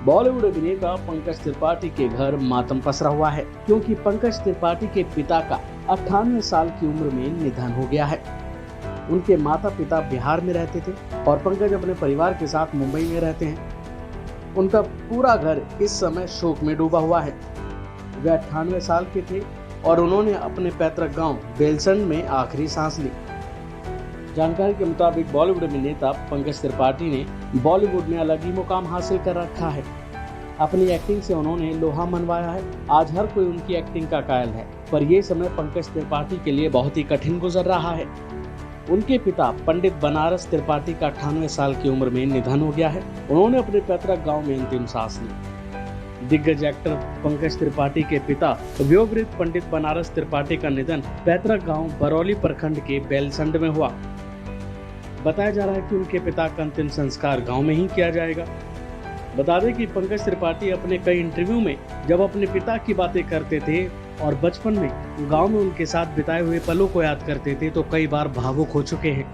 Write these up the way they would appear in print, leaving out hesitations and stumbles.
बॉलीवुड अभिनेता पंकज त्रिपाठी के घर मातम पसरा हुआ है, क्योंकि पंकज त्रिपाठी के पिता का 98 साल की उम्र में निधन हो गया है। उनके माता पिता बिहार में रहते थे और पंकज अपने परिवार के साथ मुंबई में रहते हैं। उनका पूरा घर इस समय शोक में डूबा हुआ है। वे 98 साल के थे और उन्होंने अपने पैतृक गांव बेलसंड में आखिरी सांस ली। जानकारी के मुताबिक बॉलीवुड अभिनेता पंकज त्रिपाठी ने बॉलीवुड में अलग ही मुकाम हासिल कर रखा है। अपनी एक्टिंग से उन्होंने लोहा मनवाया है। आज हर कोई उनकी एक्टिंग का कायल है, पर यह समय पंकज त्रिपाठी के लिए बहुत ही कठिन गुजर रहा है। उनके पिता पंडित बनारस त्रिपाठी का 98 साल की उम्र में निधन हो गया है। उन्होंने अपने पैतृक गांव में अंतिम सांस ली। दिग्गज एक्टर पंकज त्रिपाठी के पिता वियोगृत पंडित बनारस त्रिपाठी का निधन पैतृक गांव बरौली प्रखंड के बेलसंड में हुआ। बताया जा रहा है कि उनके पिता का अंतिम संस्कार गांव में ही किया जाएगा। बता दें कि पंकज त्रिपाठी अपने कई इंटरव्यू में जब अपने पिता की बातें करते थे और बचपन में गांव में उनके साथ बिताए हुए पलों को याद करते थे तो कई बार भावुक हो चुके हैं।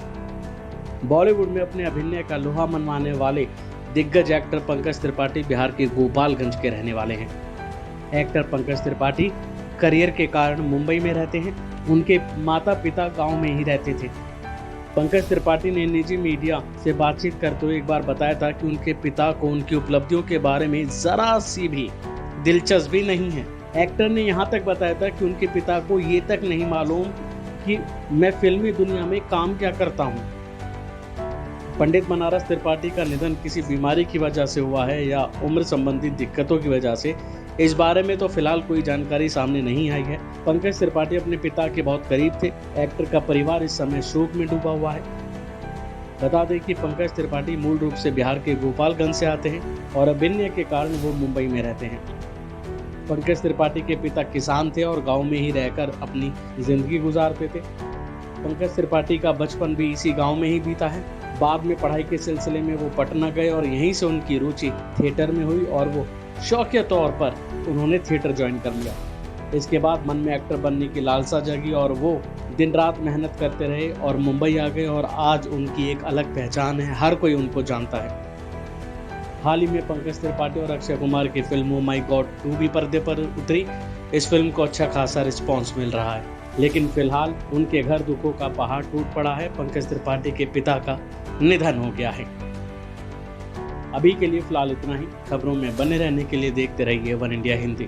बॉलीवुड में अपने अभिनय का लोहा मनवाने वाले दिग्गज एक्टर पंकज त्रिपाठी बिहार के गोपालगंज के रहने वाले हैं। एक्टर पंकज त्रिपाठी करियर के कारण मुंबई में रहते हैं। उनके माता पिता गाँव में ही रहते थे। पंकज त्रिपाठी ने निजी मीडिया से बातचीत करते हुए एक बार बताया था कि उनके पिता को उनकी उपलब्धियों के बारे में जरा सी भी दिलचस्पी नहीं है। एक्टर ने यहाँ तक बताया था कि उनके पिता को ये तक नहीं मालूम कि मैं फिल्मी दुनिया में काम क्या करता हूँ। पंडित बनारस त्रिपाठी का निधन किसी बीमारी की वजह से हुआ है या उम्र संबंधी दिक्कतों की वजह से, इस बारे में तो फिलहाल कोई जानकारी सामने नहीं आई है। पंकज त्रिपाठी अपने पिता के बहुत करीब थे। एक्टर का परिवार इस समय शोक में डूबा हुआ है। बता दें कि पंकज त्रिपाठी मूल रूप से बिहार के गोपालगंज से आते हैं और अभिनय के कारण वो मुंबई में रहते हैं। पंकज त्रिपाठी के पिता किसान थे और गाँव में ही रहकर अपनी जिंदगी गुजारते थे। पंकज त्रिपाठी का बचपन भी इसी गाँव में ही बीता है। बाद में पढ़ाई के सिलसिले में वो पटना गए और यहीं से उनकी रुचि थिएटर में हुई और वो शौकिया तौर पर उन्होंने थिएटर ज्वाइन कर लिया। इसके बाद मन में एक्टर बनने की लालसा जगी और वो दिन रात मेहनत करते रहे और मुंबई आ गए और आज उनकी एक अलग पहचान है, हर कोई उनको जानता है। हाल ही में पंकज त्रिपाठी और अक्षय कुमार की फिल्म ओ माई गॉड 2 भी पर्दे पर उतरी। इस फिल्म को अच्छा खासा रिस्पॉन्स मिल रहा है, लेकिन फिलहाल उनके घर दुखों का पहाड़ टूट पड़ा है। पंकज त्रिपाठी के पिता का निधन हो गया है। अभी के लिए फिलहाल इतना ही। खबरों में बने रहने के लिए देखते रहिए वन इंडिया हिंदी।